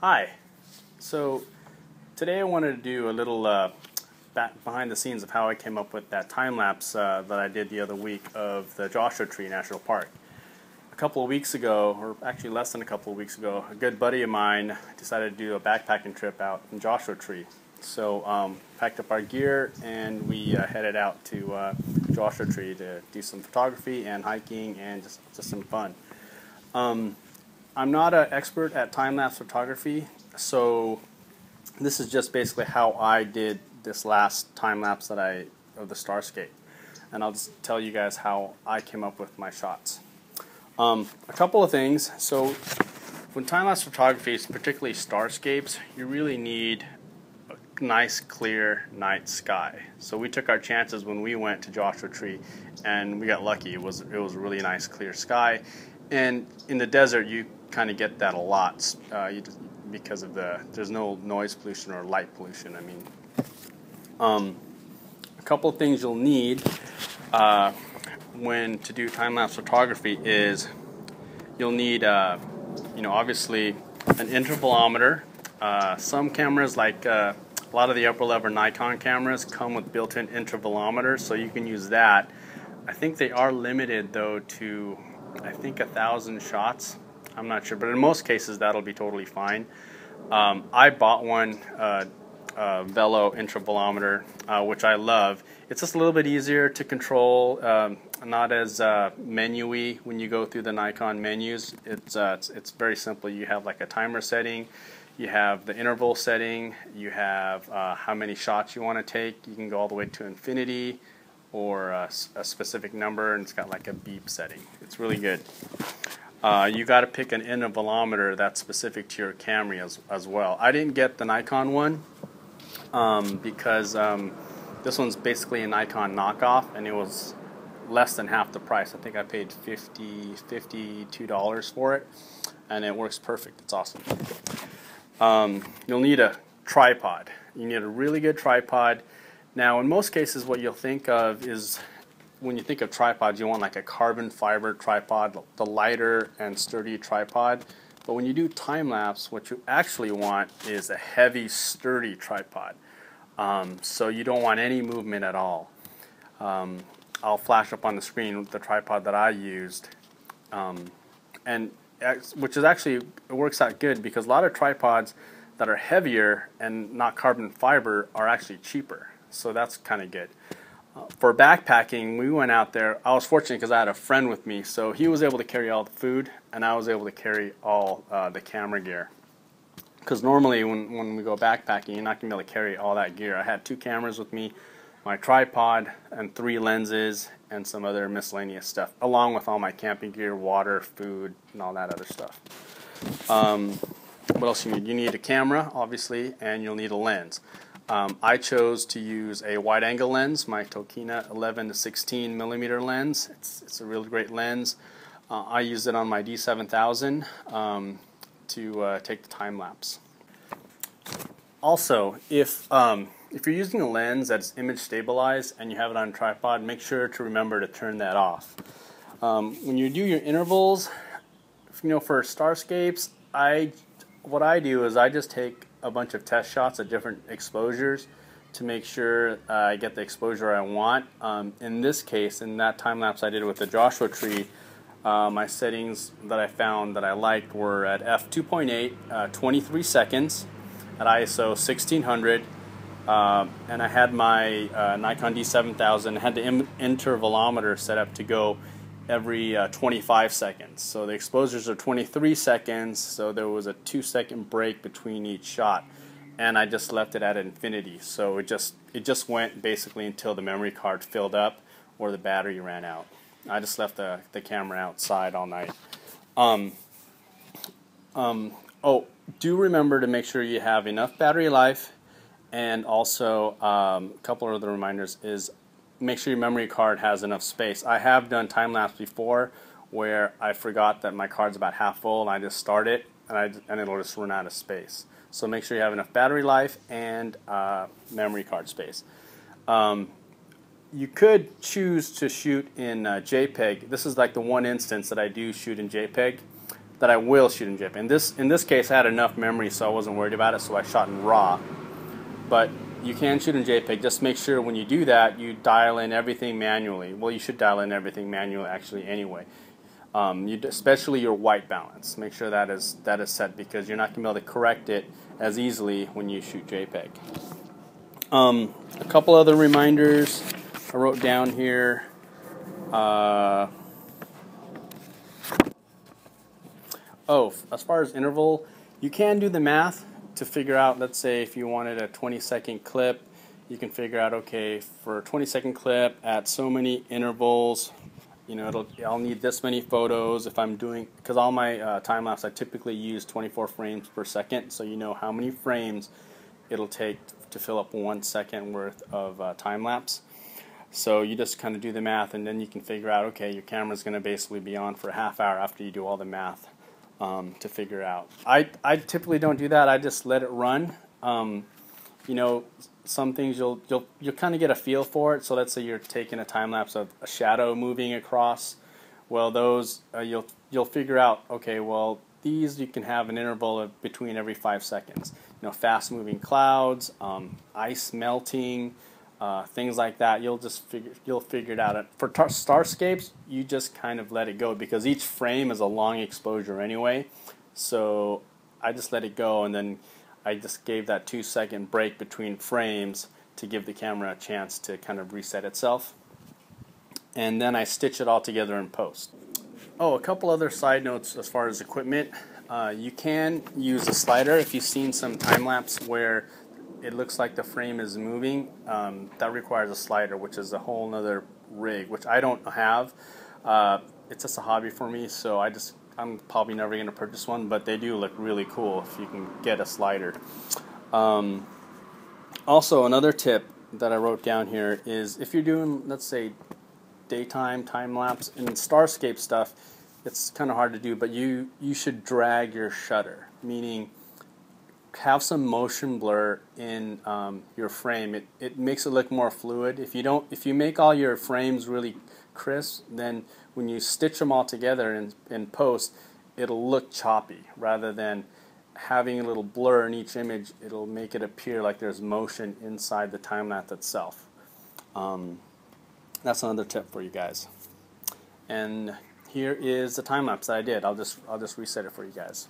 Hi. So today I wanted to do a little behind the scenes of how I came up with that time lapse that I did the other week of the Joshua Tree National Park. A couple of weeks ago, or actually less than a couple of weeks ago, a good buddy of mine decided to do a backpacking trip out in Joshua Tree. So packed up our gear and we headed out to Joshua Tree to do some photography and hiking and just some fun. I'm not an expert at time-lapse photography, so this is just basically how I did this last time-lapse of the Starscape. And I'll just tell you guys how I came up with my shots. A couple of things. So when time-lapse photography, particularly Starscapes, you really need a nice clear night sky. So we took our chances when we went to Joshua Tree, and we got lucky. It was a really nice clear sky. And in the desert, you kind of get that a lot because of there's no noise pollution or light pollution. I mean, a couple of things you'll need when to do time-lapse photography is you'll need, obviously an intervalometer. Some cameras, like a lot of the upper-level Nikon cameras, come with built-in intervalometers, so you can use that. I think they are limited though to 1,000 shots. I'm not sure, but in most cases that'll be totally fine. I bought one Velo intervalometer, which I love. It's just a little bit easier to control, not as menu-y when you go through the Nikon menus. It's very simple. You have like a timer setting, you have the interval setting, you have how many shots you want to take. You can go all the way to infinity or a specific number, and it's got like a beep setting. It's really good. You got to pick an intervalometer that's specific to your camera as well. I didn't get the Nikon one because this one's basically a Nikon knockoff, and it was less than half the price. I think I paid $52 for it, and it works perfect. It's awesome. You'll need a tripod. You need a really good tripod. Now, in most cases, what you'll think of is, when you think of tripods, you want like a carbon fiber tripod, the lighter and sturdy tripod. But when you do time-lapse, what you actually want is a heavy, sturdy tripod. So you don't want any movement at all. I'll flash up on the screen the tripod that I used, which is actually, it works out good because a lot of tripods that are heavier and not carbon fiber are actually cheaper. So that's kind of good. For backpacking, we went out there. I was fortunate because I had a friend with me, so he was able to carry all the food, and I was able to carry all the camera gear. Because normally when we go backpacking, you're not going to be able to carry all that gear. I had 2 cameras with me, my tripod, and 3 lenses, and some other miscellaneous stuff, along with all my camping gear, water, food, and all that other stuff. What else you need? You need a camera, obviously, and you'll need a lens. I chose to use a wide-angle lens, my Tokina 11 to 16 millimeter lens. It's a really great lens. I used it on my D7000 to take the time lapse. Also, if you're using a lens that's image stabilized and you have it on a tripod, make sure to remember to turn that off. When you do your intervals, for Starscapes, what I do is I just take a bunch of test shots at different exposures to make sure I get the exposure I want. In this case, in that time lapse I did with the Joshua Tree, my settings that I found that I liked were at f2.8, 23 seconds, at ISO 1600, and I had my Nikon D7000. I had the intervalometer set up to go every 25 seconds. So the exposures are 23 seconds, so there was a 2-second break between each shot, and I just left it at infinity. So it just went basically until the memory card filled up or the battery ran out. I just left the camera outside all night. Do remember to make sure you have enough battery life, and also a couple of other reminders is make sure your memory card has enough space. I have done time-lapse before where I forgot that my card's about half full and I just start it and it'll just run out of space. So make sure you have enough battery life and memory card space. You could choose to shoot in JPEG. This is like the one instance that I do shoot in JPEG. that I will shoot in JPEG. In this case, I had enough memory, so I wasn't worried about it, so I shot in RAW. But you can shoot in JPEG. Just make sure when you do that, you dial in everything manually. Well, you should dial in everything manually actually anyway. Especially your white balance. Make sure that is set, because you're not going to be able to correct it as easily when you shoot JPEG. A couple other reminders I wrote down here. As far as interval, you can do the math to figure out, let's say if you wanted a 20-second clip, you can figure out, okay, for a 20-second clip at so many intervals, you know, I'll need this many photos if I'm doing, because all my time lapse I typically use 24 frames per second, so you know how many frames it'll take to fill up 1 second worth of time lapse. So you just kind of do the math, and then you can figure out, okay, your camera's going to basically be on for a half hour after you do all the math to figure out. I typically don't do that. I just let it run. You know, some things you'll kind of get a feel for it. So let's say you're taking a time lapse of a shadow moving across. Well, those you'll figure out. Okay, well, these you can have an interval of between every 5 seconds. You know, fast moving clouds, ice melting, things like that. You'll figure it out. For Starscapes, you just kind of let it go, because each frame is a long exposure anyway. So I just let it go, and then I just gave that 2-second break between frames to give the camera a chance to kind of reset itself. And then I stitch it all together in post. Oh, a couple other side notes as far as equipment. You can use a slider. If you've seen some time lapse where it looks like the frame is moving, that requires a slider, which is a whole nother rig, which I don't have. It's just a hobby for me, so I'm probably never going to purchase one, but they do look really cool if you can get a slider. Also, another tip that I wrote down here is if you're doing, let's say, daytime time-lapse and Starscape stuff, it's kind of hard to do, but you should drag your shutter, meaning have some motion blur in your frame. It makes it look more fluid. If you make all your frames really crisp, then when you stitch them all together in post, it'll look choppy. Rather than having a little blur in each image, it'll make it appear like there's motion inside the time lapse itself. That's another tip for you guys. And here is the time lapse that I did. I'll just reset it for you guys.